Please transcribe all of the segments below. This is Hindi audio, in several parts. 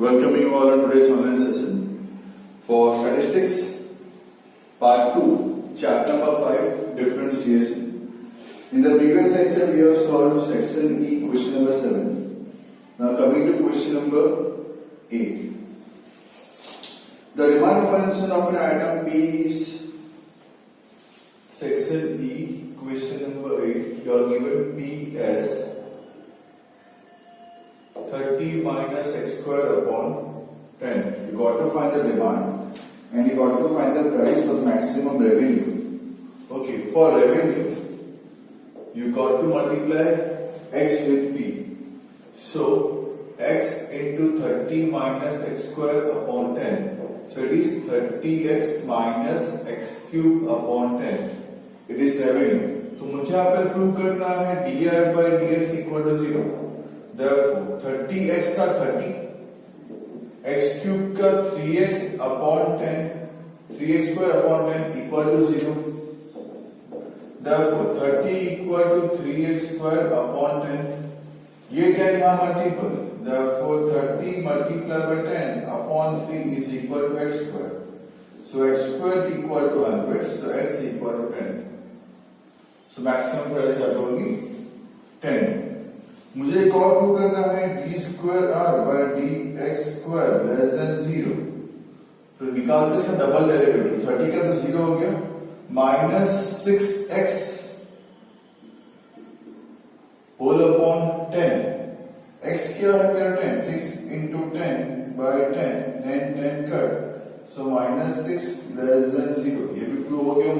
Welcome you all on today's online session for statistics part 2 chapter number 5 differentiation. In the previous lecture we have solved section E question number 7. Now coming to question number 8. The demand function of an item P is section E question number 8. You are given P as 30 minus x square upon 10. You got to find the demand and you got to find the price for the maximum revenue. Okay, for revenue you got to multiply x with P. So x into 30 minus x square upon 10. So it is 30x minus x cube upon 10. It is revenue. तो मुझे यहाँ पे प्रूव करना है dr by dx equal to 0. Therefore 30x का 30, x cube का 3x upon 10, 3x square upon 10 equal to 0. Therefore 30 equal to 3x square upon 10. ये 10 यहाँ multiple. Therefore 30 multiplied by 10 upon 3 is equal to x square. So x square equal to 100. So x equal to 10. So maximum price क्या होगी 10. मुझे एक और प्रूव करना है d square r by dx square less than 0. तो निकालते इसका डबल डेरिवेटिव 30 का तो 0 हो गया minus 6x whole upon 10. x क्या है मेरा 10 6 into 10 by 10 10 cut so minus 6 less than 0. ये भी प्रूव हो गया.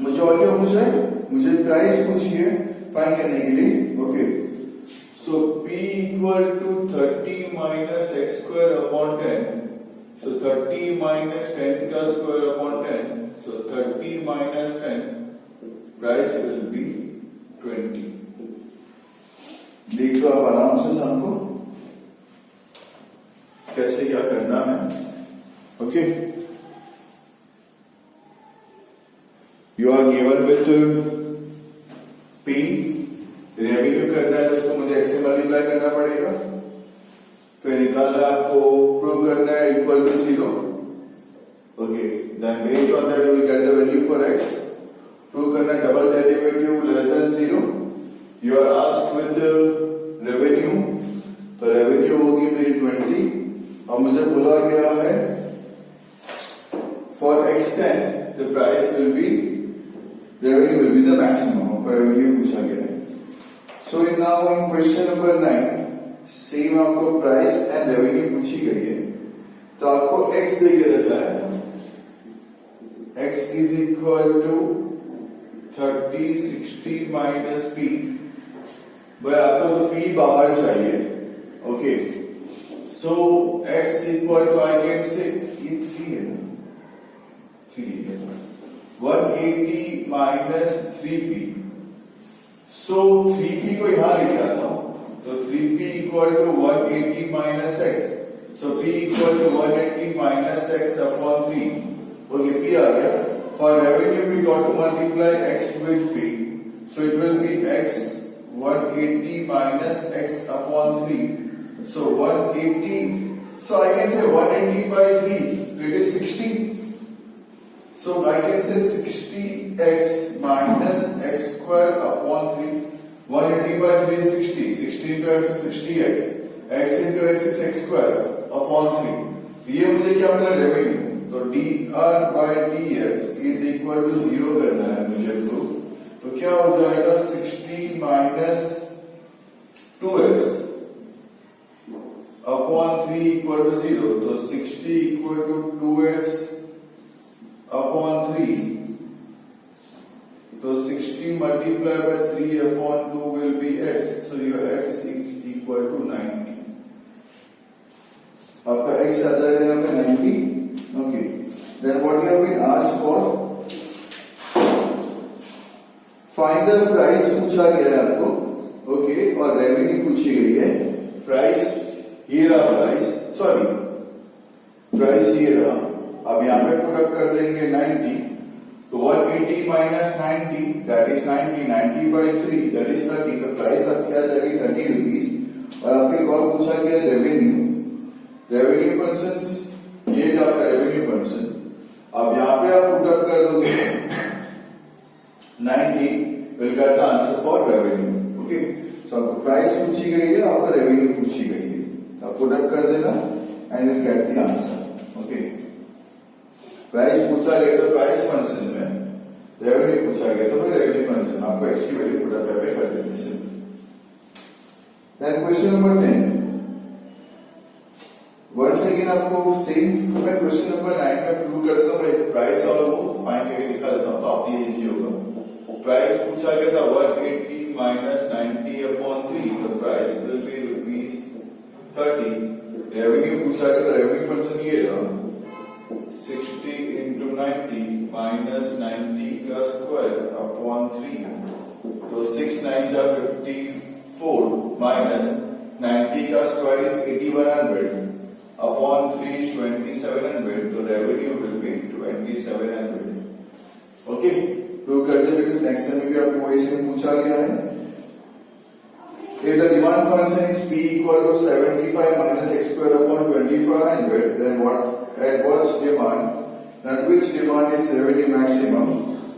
मुझे और क्या पूछा है? मुझे प्राइस पूछी है फाइंड करने के लिए. Okay so p equal to 30 minus x square upon 10. So 30 minus 10 का square upon 10. So 30 minus 10 price will be 20. देख लो आप आराम से सबको कैसे क्या करना है. Okay you are given with p. Revenue करना है तो उसको मुझे x से मल्टीप्लाई करना पड़ेगा. फिर निकालना आपको प्रूव करना है equal to 0. Okay then based on that we will get the value for x. Prove करना है double derivative less than 0. You are asked with revenue. तो रेवेन्यू होगी मेरी 20 और मुझे बोला गया है for x10 the price will be revenue will be the maximum. Revenue पूछा गया है. So now in question number 9 same आपको प्राइस एंड रेवेन्यू पूछी गई है. तो आपको x दे के रखा है x is equal to 30 60 minus p. भाई आपको तो p बाहर चाहिए. Okay so x equal to I can say ये 3 है ना 3 है 180 minus 3p. So 3p को यहां लेके आता हूं तो 3p equal to 180 minus x. So p equal to 180 minus x upon 3. Okay, p आ गया. For revenue we got to multiply x with p. So it will be x 180 minus x upon 3. So 180. So I can say 180 by 3. It is 60. So I can say 60x minus x square upon 3. 180 by 3 is 60. 60 into x is 60x. x into x is x square upon 3. ये मुझे क्या मिला रेवेन्यू. तो dr by dx is equal to 0 करना है मुझे. तो क्या हो जाएगा 60 minus 2x upon 3 equal to 0. तो 60 equal to 2x upon 3. So 60 multiplied by 3 upon 2 will be x. So your x is equal to 90. आपका x आ जाएगा यहाँ पे 90. Okay. Then what you have been asked for? Find the price पूछा गया है आपको. Okay. और revenue पूछी गई है. Price ये रहा price. Sorry. Price ये रहा. अब यहाँ पे पुट अप कर देंगे 90. तो 180 minus 90 that is 90. 90 by 3 that is 30. The price आपकी आ जाएगी 30 rupees. और आपके और पूछा गया रेवेन्यू. फंक्शन ये था आपका रेवेन्यू फंक्शन। अब यहाँ पे आप पुट अप कर दोगे 90 will get the answer for revenue. Okay, so आपको प्राइस पूछी गई है, आपको रेवेन्यू पूछी गई है, आप पुट अप कर देना and will get the answer. Okay, price पूछा गया तो प्राइस फंक्शन में, रेवेन्यू पूछा गया तो रेवेन्यू फंक्शन में आपको एक्स की वैल्यू पुट अप कर देनी है। Then question number 10, once again आपको सेम, तो मैं क्वेश्चन नंबर 9 में प्रूव कर देता हूं भाई, प्राइस और वो फाइंड करके दिखा देता हूं तो आपके लिए इजी होगा। प्राइस पूछा गया था 180 माइनस 90 अपॉन 3, तो प्राइस विल बी ₹30। रेवेन्यू पूछा गया था, रेवेन्यू फंक्शन ये रहा 60 इंटू 90 माइनस 90 का स्क्वायर अपॉन 3, तो 6 9 जा 54 माइनस 90 का स्क्वायर इज 8100 अपॉन 3 is 2700, तो revenue will be 2700। Okay, prove कर दे बिकॉज नेक्स्ट टाइम भी आपको वही से पूछा गया है। If the demand function is P equal to 75 minus x squared upon 2500, then which demand is revenue maximum?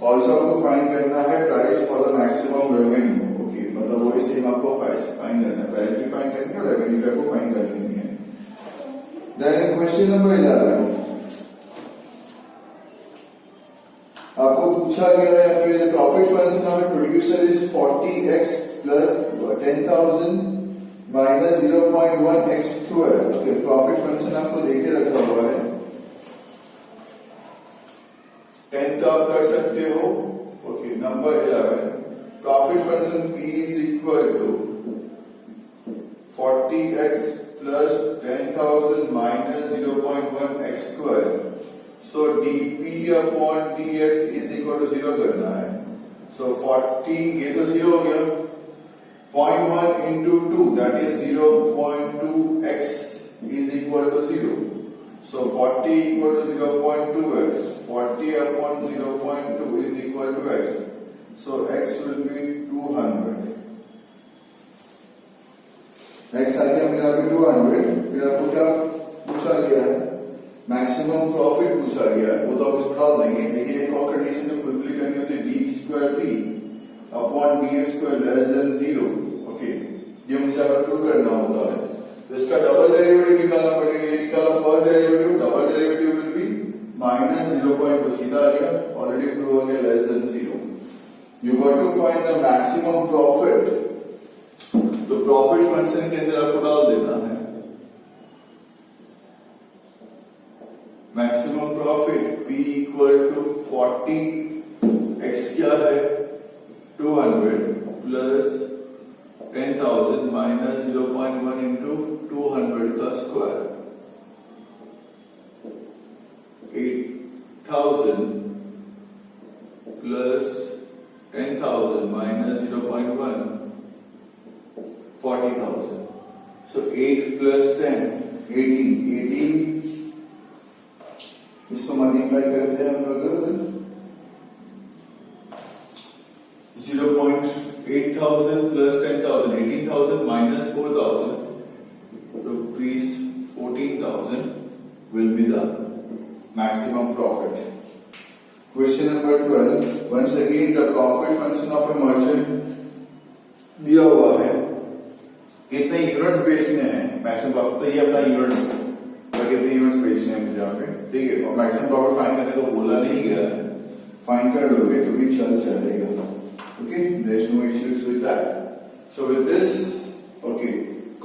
Also आपको फाइंड करना है price for the maximum revenue. Okay, मतलब वही सेम आपको प्राइस फाइंड करना है, प्राइस भी फाइंड करनी है और रेवेन्यू भी आपको फाइंड करनी है। Then question number 11, आपको पूछा गया है कि profit function of producer is 40x plus 10,000 minus 0.1 x square. Okay, profit function आपको देके रखा हुआ है, 10 तो आप कर सकते हो। Okay, number 11, profit function P is equal to 40x plus 10,000 minus 0.1 x square, so dp upon dx is equal to 0 करना है। so 40, ये तो 0 हो गया, 0.1 into 2 that is 0.2x is equal to 0, so 40 equal to 0.2x, 40 upon 0.2 is equal to x, so x will be 200। Next आ गया मेरा भी 200। फिर आपको क्या पूछा गया है, मैक्सिमम प्रॉफिट पूछा गया है, वो तो आप इसमें डाल देंगे, लेकिन एक और कंडीशन जो फुलफिल करनी होती है, D square P upon D square less than 0। Okay, ये मुझे अगर प्रूव करना होता है तो इसका डबल डेरिवेटिव निकालना पड़ेगा। ये निकाला first derivative, double derivative will be minus 0.2, सीधा आ गया, ऑलरेडी प्रूव हो गया less than 0। You got to find the maximum profit, तो प्रॉफिट फंक्शन के अंदर आपको डाल देना है maximum profit P equal to 40, x क्या है 200 प्लस 10,000 माइनस 0.1 इंटू 200 का square, 8,000 plus 10,000 minus 0.1 40,000, so 8 plus 10 18, इसको मल्टीप्लाई करते हैं हम लोग 0.8,000 plus 10,000 18,000 minus 4,000 rupees 14,000 will be the maximum profit। Question number 12, once again the profit function of a merchant दिया हुआ है, कितने यूनिट बेचने हैं मैक्सिमम प्रॉफिट, तो ये अपना यूनिट और कितने यूनिट्स बेचने हैं मुझे यहाँ पे, ठीक है। और मैक्सिमम प्रॉफिट फाइंड करने को बोला नहीं गया है, फाइंड कर लोगे तो भी चलेगा। Okay, there is no issues with that. So with this okay,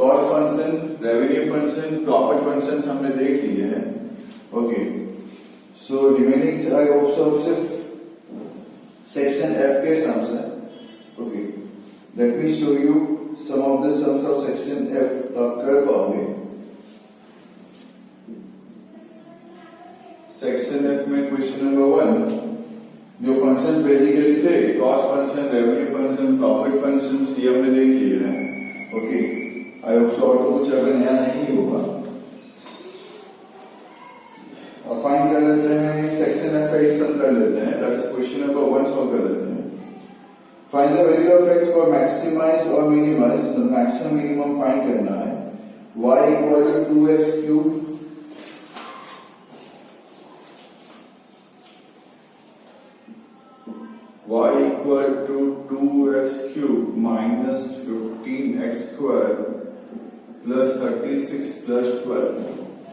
cost function, revenue function, profit function हमने देख लिए हैं। Okay, so remaining I hope so सिर्फ सेक्शन एफ के सम्स हैं। Okay, let me show you some of the sums of section F आप कर पाओगे। सेक्शन F में क्वेश्चन नंबर 1, जो फंक्शन बेसिकली थे cost function, revenue function, profit function, ये हमने देख लिए हैं। ओके, आई होप सो और कुछ अगर नया नहीं होगा। अब फाइंड कर लेते हैं सेक्शन F का एक सम कर लेते हैं, that is question number 1 solve कर लेते हैं। Find the value of x for maximize or minimize, the maximum minimum find करना है। y equal to 2x cube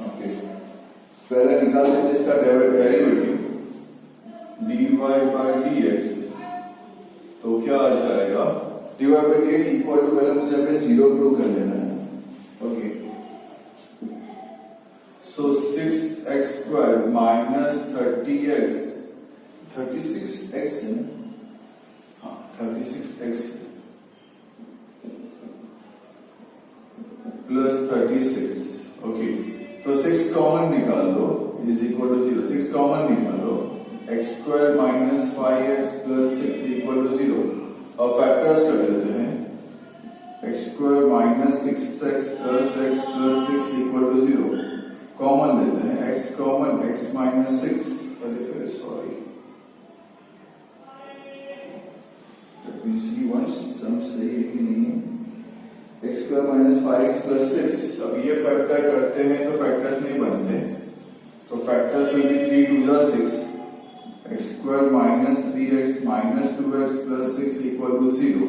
okay, पहले निकाल लेते इसका डेरिवेटिव dy by dx, तो क्या आ जाएगा dy by dx equal to, पहले मुझे यहाँ पे 0 प्रूव कर लेना है। ओके, सो 6x स्क्वायर माइनस 36x है ना, हाँ 36x प्लस 36। ओके, तो 6 कॉमन निकाल दो इज इक्वल टू 0, 6 कॉमन निकाल दो, x square minus 5x plus 6 equal to 0। अब फैक्टर्स कर देते हैं, x square minus 6x plus x plus 6 equal to 0, common लेते हैं, x कॉमन, x माइनस 6, अरे sorry, let me see once sum सही है कि नहीं है। x square minus 5x plus 6, अब ये फैक्टर करते हैं तो फैक्टर्स नहीं बनते, तो फैक्टर्स विल बी 3 2 जा 6, x square minus 3x minus 2x plus 6 equal to 0,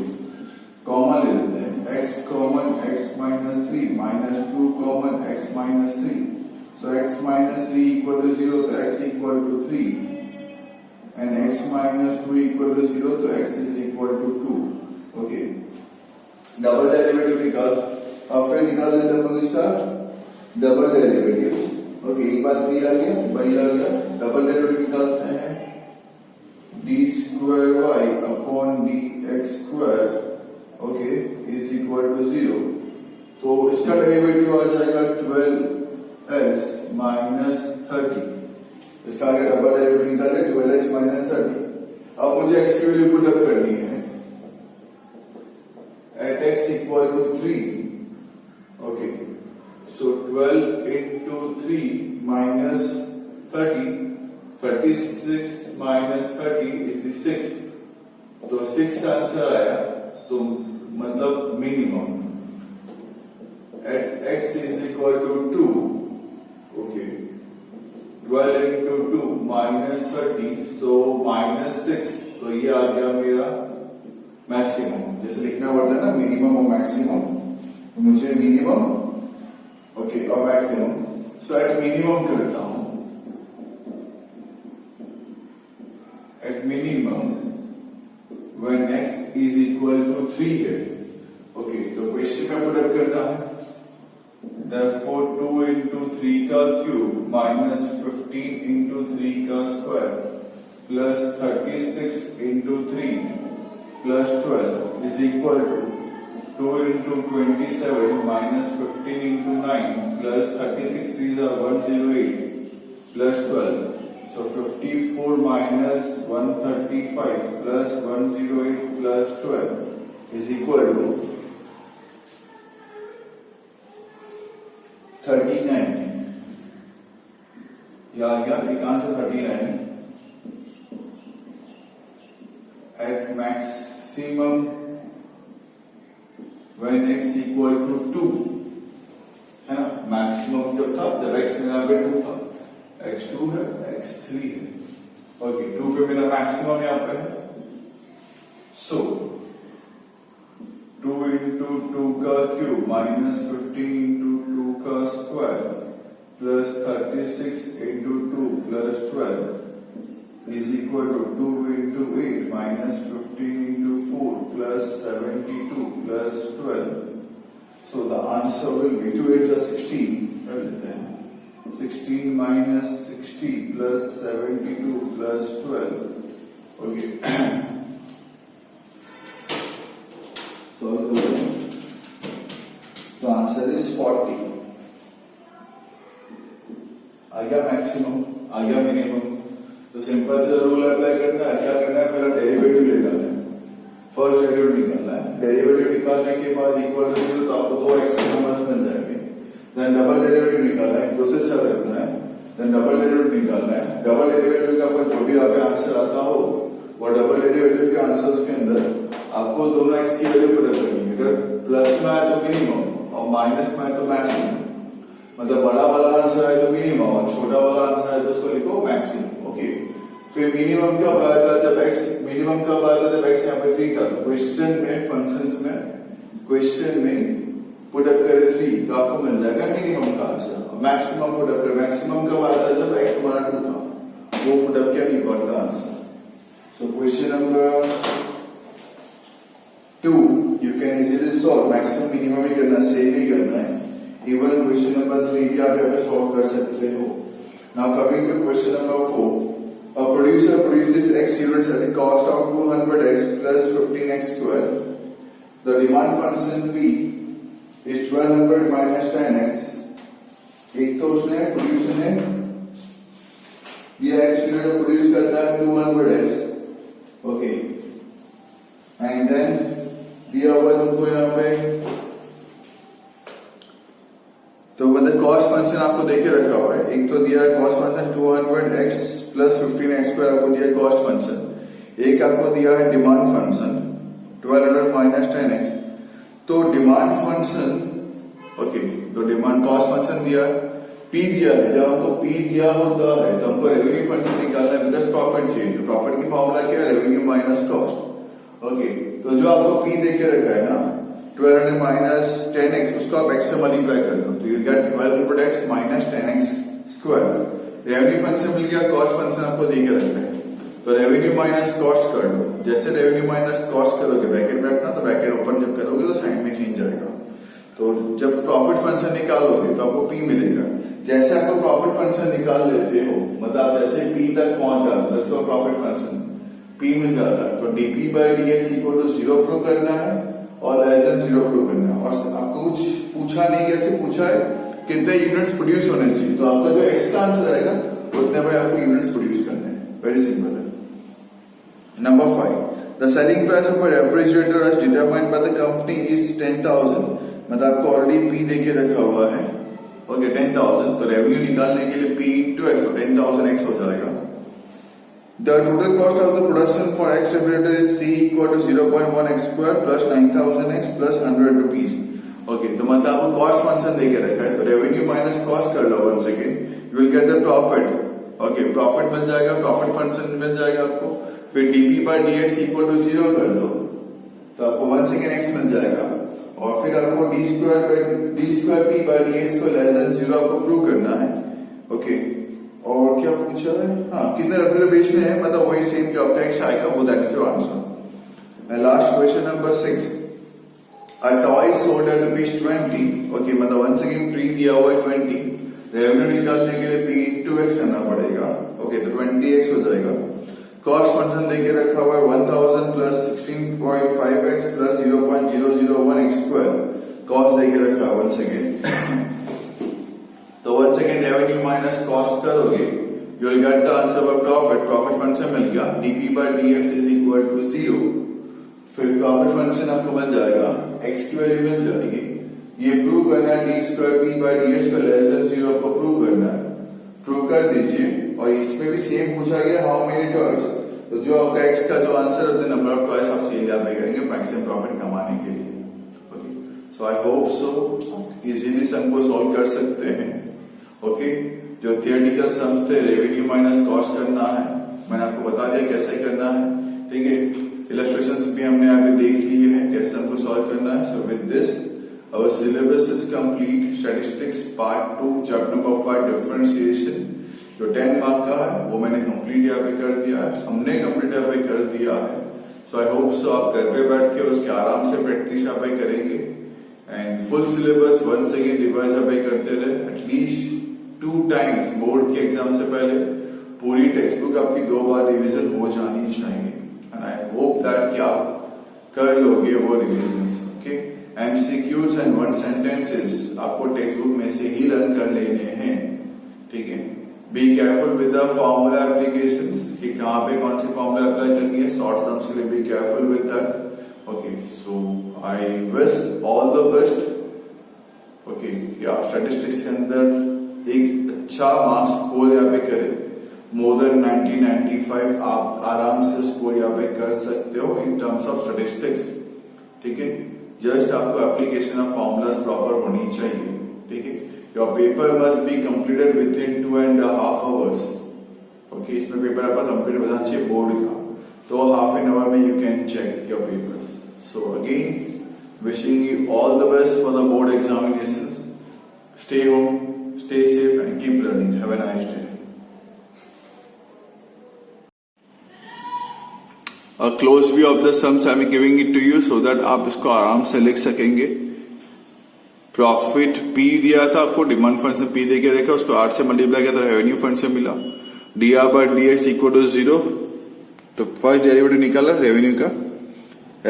common ले लेते हैं, x common, x minus 3 minus 2 common, x minus 3, so x minus 3 equal to 0, तो x equal to 3, and x minus 2 equal to 0, तो x is equal to 2। Okay, double derivative निकाल, अब फिर निकाल लेते हैं हम लोग इसका डबल डेरिवेटिव। ओके, एक बात क्लियर आ गया, बढ़िया आ गया। डबल डेरिवेटिव निकालते हैं, D square Y upon D X square, okay, is equal to 0, तो इसका डेरिवेटिव आ जाएगा 12x माइनस 30, इसका आगे डबल डेरिवेटिव निकाल ले 12x माइनस 30। अब मुझे x की वैल्यू पुट अप करनी है at x equal to 3। Okay, so 12 into 3 minus 30, 36 minus 30 is 6, तो 6 आंसर आया, तो मतलब minimum at x is equal to 2। Okay, 12 into 2 minus 30, so minus 6, तो ये आ गया मेरा मैक्सिमम। जैसे लिखना पड़ता है ना मिनिमम और मैक्सिमम, तो मुझे मिनिमम, ओके, और मैक्सिमम, सो एट मिनिमम करता हूं, at minimum when x is equal to 3 है। ओके, तो क्वेश्चन में पुट अप करना है, therefore 2 into 3 का क्यूब माइनस 15 into 3 का square plus 36 into 3 plus 12 is equal to 2 into 27 minus 15 into 9 plus 36 3s are 108 plus 12, so 54 minus 135 plus 108 plus 12 is equal to 39। या एक आंसर 39 है। At maximum when x equal to 2, है ना, मैक्सिमम जब था जब x मेरा पे 2 था, x 2 है, x 3 है। ओके, 2 पे मेरा मैक्सिमम यहाँ पे है, सो 2 into 2 का क्यूब माइनस 15 into 2 का square plus 36 into 2 plus 12 is equal to 2 into 8 minus 15 into 4 plus 72 plus 12. So the answer will be 2 8 is 16. 16 minus 60 plus 72 plus 12. Okay. Solve the answer is 40. आ गया मैक्सिमम, आ गया मिनिमम, तो सिंपल से रूल अप्लाई करना है। क्या करना है, पहला डेरिवेटिव निकालना है, फर्स्ट डेरिवेटिव निकालना है। डेरिवेटिव निकालने के बाद इक्वल टू 0, तो आपको 2x के नंबर्स मिल जाएंगे। देन डबल डेरिवेटिव निकालना है, प्रोसेस चल रखना है, देन डबल डेरिवेटिव निकालना है। डबल डेरिवेटिव का आपका जो भी आप आंसर आता हो, वो डबल डेरिवेटिव के आंसर्स के अंदर आपको दोनों x की वैल्यू पुट करनी है। अगर प्लस में आए तो मिनिमम और माइनस में आए तो मैक्सिमम, मतलब बड़ा वाला आंसर है तो मिनिमम और छोटा वाला आंसर है तो उसको लिखो मैक्सिमम। ओके, फिर मिनिमम कब आएगा, जब x मिनिमम कब आएगा, जब x यहाँ पे 3 था। क्वेश्चन में फंक्शंस में क्वेश्चन में पुट अप करें 3 तो आपको मिल जाएगा मिनिमम का आंसर। मैक्सिमम पुट अप करें, मैक्सिमम कब आता है जब x हमारा 2 था, वो पुट अप किया, we got the answer. So question number 2 you can easily solve, maximum minimum ही करना, सेम ही करना है। इवन क्वेश्चन नंबर 3 भी आप यहाँ पे सॉल्व कर सकते हो। Now coming to question number 4, a producer produces x units at the cost of 200x plus 15x square. The demand function P is 1200 minus 10x. एक तो उसने प्रोड्यूसर ने ये x यूनिट प्रोड्यूस करता है 200x, ओके, एंड देन दिया हुआ तुमको यहाँ पे, तो मतलब कॉस्ट फंक्शन आपको देके रखा हुआ है। एक तो दिया है cost function 200x plus 15x square आपको दिया है कॉस्ट फंक्शन, एक आपको दिया है डिमांड फंक्शन 1200 माइनस 10x। तो डिमांड फंक्शन, ओके, तो डिमांड कॉस्ट फंक्शन दिया है, P दिया है। जब हमको P दिया होता है तो हमको रेवेन्यू फंक्शन निकालना है, बिकॉज प्रॉफिट चाहिए। तो प्रॉफिट की फॉर्मूला क्या है, रेवेन्यू माइनस कॉस्ट, ओके। तो जो आपको P देके रखा है ना 1200 माइनस 10x, उसको आप x से मल्टीप्लाई कर दो तो you get 1200x minus 10x square. Revenue function मिल गया, कॉस्ट फंक्शन आपको देके रखना है, तो रेवेन्यू माइनस कॉस्ट कर दो। जैसे रेवेन्यू माइनस कॉस्ट करोगे, ब्रैकेट में रखना, तो ब्रैकेट ओपन जब करोगे तो साइन में चेंज आएगा। तो जब प्रॉफिट फंक्शन निकालोगे तो आपको P मिलेगा। जैसे आपको प्रॉफिट फंक्शन निकाल लेते हो, मतलब जैसे P तक पहुंच जाते हो, तो प्रॉफिट फंक्शन P मिल जाता है, तो dp by dx equal to 0 prove करना है और लेस देन 0 प्रूव करना है। और आपको कुछ पूछा नहीं, कैसे पूछा है, कितने यूनिट्स प्रोड्यूस होने चाहिए, तो आपका जो x का आंसर आएगा उतने भाई आपको यूनिट्स प्रोड्यूस करने हैं। वेरी सिंपल है। Number 5, the selling price of a refrigerator as determined by the company is 10,000। मतलब आपको ऑलरेडी P देके रखा हुआ है, ओके, 10,000। तो रेवेन्यू निकालने के लिए P into x, 10,000x हो जाएगा। The total cost of the production for x refrigerator is C equal to 0.1x square plus 9,000x plus 100 rupees. Okay, तो मतलब आपको कॉस्ट फंक्शन देके रखा है, तो रेवेन्यू माइनस कॉस्ट कर लो one second, you will get the profit, okay, profit मिल जाएगा, प्रॉफिट फंक्शन मिल जाएगा आपको। फिर dp by dx equal to 0 कर दो तो आपको वन सेकेंड x मिल जाएगा। और फिर आपको d square p by dx को लेस देन 0 आपको प्रूव करना है, ओके। और क्या पूछा है, हाँ, कितने रेफ्रिजरेटर बेचने हैं, मतलब वही सेम जो आपका x आएगा वो, that is your answer. And last question number 6, a toy sold at ₹20, okay, मतलब वन सेकेंड P दिया हुआ है 20, रेवेन्यू निकालने के लिए P into x करना पड़ेगा, ओके, तो 20x हो जाएगा। कॉस्ट फंक्शन देके रखा हुआ है 1000 plus 16.5x plus 0.001x square, cost देके रखा है वन सेकेंड। तो one second revenue minus cost करोगे, you will get the answer for profit. Profit function मिल गया, dp by dx is equal to 0। फिर प्रॉफिट फंक्शन आपको मिल जाएगा, x की वैल्यू मिल जाएगी, ये प्रूव करना है, d square p by dx को लेस देन 0 आपको प्रूव करना है, प्रूव कर दीजिए। और इसमें भी सेम पूछा गया, हाउ मेनी टॉयज, तो जो आपका x का जो आंसर होता है, नंबर ऑफ टॉयज आप चेंज आप करेंगे मैक्सिमम प्रॉफिट कमाने के लिए, okay. So I hope so easily sum को सॉल्व कर सकते हैं, ओके। जो थियोरेटिकल सम्स थे, रेवेन्यू माइनस कॉस्ट करना है, मैंने आपको बता दिया कैसे करना है, ठीक है। इलस्ट्रेशंस भी हमने आगे देख लिए हैं कैसे हमको सॉल्व करना है। So with this our syllabus is complete. Statistics part 2 chapter number 5 differentiation जो 10 मार्क का है वो मैंने कंप्लीट यहाँ पे कर दिया है, हमने कंप्लीट यहाँ पे कर दिया है। सो आई होप सो आप घर पे बैठ के उसके आराम से प्रैक्टिस यहाँ पे करेंगे and full syllabus once again revise यहाँ पे करते रहे, एटलीस्ट 2 टाइम्स बोर्ड के एग्जाम से पहले पूरी टेक्स्ट बुक आपकी 2 बार रिवीजन हो जानी चाहिए। एंड आई होप दैट कि आप कर लोगे वो revision, okay. MCQs and 1 sentences आपको टेक्स्ट बुक में से ही लर्न कर लेने हैं, ठीक है। Be careful with the formula applications, कि कहां पे कौन सी फॉर्मूला अप्लाई करनी है, शॉर्ट सम्स के लिए be careful with that, okay. So I wish all the best, okay, कि आप स्टैटिस्टिक्स के अंदर एक अच्छा मार्क्स स्कोर यहाँ पे करें, मोर देन 90-95 आप आराम से स्कोर यहाँ पे कर सकते हो इन टर्म्स ऑफ स्टैटिस्टिक्स, ठीक है। जस्ट आपको एप्लीकेशन ऑफ फॉर्मूलाज प्रॉपर होनी चाहिए, ठीक है। Your paper must be completed with in 2.5 hours, okay. इसमें पेपर आपका कंप्लीट होना चाहिए बोर्ड का, तो हाफ एन आवर में you can check your papers. So again Wishing you all the best for the board examinations. Stay home, stay safe and keep learning. Have a nice day. A close view of the sums I am giving it to you so that आप इसको आराम से लिख सकेंगे. प्रॉफिट P दिया था आपको, डिमांड फंक्शन P दे के देखा, उसको R से मल्टीप्लाई किया तो रेवेन्यू फंक्शन मिला. dr by dx equal to 0, तो फर्स्ट डेरिवेटिव निकाला रेवेन्यू का.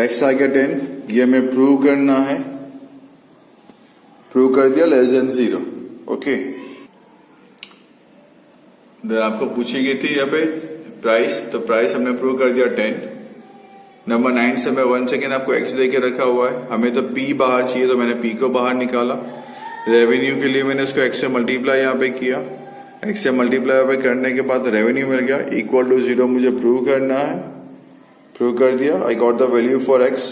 x आ गया 10, ये हमें प्रूव करना है. प्रूव कर दिया लेस देन 0. ओके, देन आपको पूछी गई थी यहाँ पे प्राइस, तो प्राइस हमने प्रूव कर दिया 10. नंबर 9 से मैं 1 सेकेंड आपको x दे के रखा हुआ है. हमें तो p बाहर चाहिए तो मैंने p को बाहर निकाला. रेवेन्यू के लिए मैंने उसको x से मल्टीप्लाई यहाँ पे किया. x से मल्टीप्लाई यहाँ पे करने के बाद रेवेन्यू मिल गया इक्वल टू 0. मुझे प्रूव करना है, प्रूव कर दिया. I got the value for x.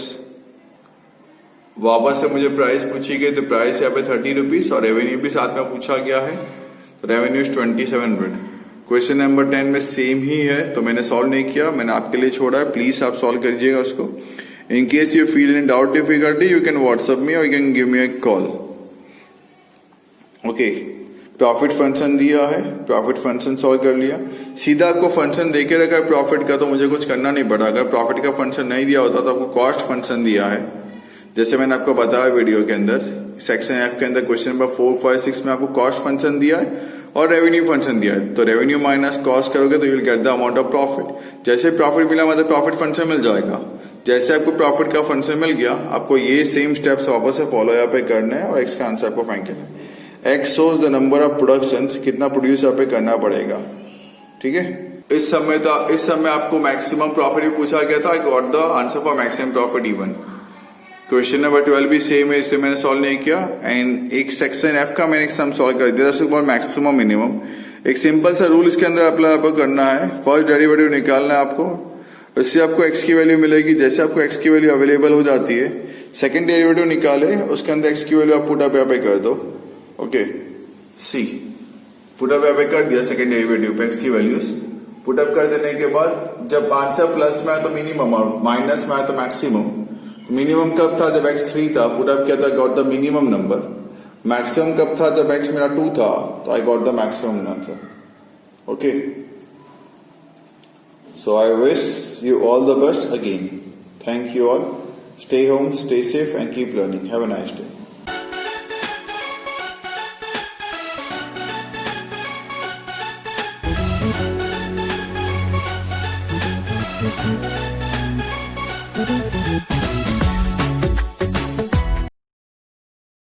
वापस से मुझे प्राइस पूछी गई तो प्राइस यहाँ पे 30 रुपीज और रेवेन्यू भी साथ में पूछा गया है. तो रेवेन्यू 2700. क्वेश्चन नंबर 10 में सेम ही है तो मैंने सॉल्व नहीं किया, मैंने आपके लिए छोड़ा है. प्लीज आप सॉल्व करिएगा उसको. In case you feel in doubt difficulty you can WhatsApp me और you can give me a call. Okay, profit function दिया है, प्रॉफिट फंक्शन सॉल्व कर लिया. सीधा आपको फंक्शन दे के रखा है प्रॉफिट का तो मुझे कुछ करना नहीं पड़ा. अगर प्रॉफिट का फंक्शन नहीं दिया होता तो आपको कॉस्ट फंक्शन दिया है, जैसे मैंने आपको बताया वीडियो के अंदर. सेक्शन एफ के अंदर क्वेश्चन नंबर 4, 5, 6 में आपको कॉस्ट फंक्शन दिया है और रेवेन्यू फंक्शन दिया है. तो रेवेन्यू माइनस कॉस्ट करोगे तो you will get the amount of profit. जैसे प्रॉफिट मिला मतलब प्रॉफिट फंक्शन मिल जाएगा. जैसे आपको प्रॉफिट का फंक्शन मिल गया आपको ये सेम स्टेप्स वापस से फॉलो यहाँ पे करने हैं और एक्स का आंसर आपको फाइंड करना है. X shows the number of production, कितना प्रोड्यूस यहाँ पे करना पड़ेगा. ठीक है, इस समय आपको मैक्सिमम प्रॉफिट भी पूछा गया था. I got the answer for maximum profit even. Question number 12 भी सेम है इसलिए मैंने सॉल्व नहीं किया. एंड एक सेक्शन एफ का मैंने एक सम सॉल्व कर दिया था मैक्सिमम मिनिमम. एक सिंपल सा रूल इसके अंदर अप्लाई आपको करना है. फर्स्ट डेरिवेटिव निकालना है आपको, इससे आपको एक्स की वैल्यू मिलेगी. जैसे आपको एक्स की वैल्यू अवेलेबल हो जाती है सेकंड डेरिवेटिव निकाले, उसके अंदर एक्स की वैल्यू आप पुट अप यहाँ पे कर दो. ओके, सी पुट अप यहाँ पे कर दिया सेकंड डेरिवेटिव पे एक्स की वैल्यूज. पुट अप कर देने के बाद जब आंसर प्लस में आए तो मिनिमम और माइनस में आए तो मैक्सिमम. मिनिमम कब था जब x 3 था, पुट अप किया था, got the minimum number. Maximum कब था जब x मेरा 2 था, तो I got the maximum answer. Okay, so I wish you all the best again. Thank you all. Stay home, stay safe and keep learning. Have a nice day.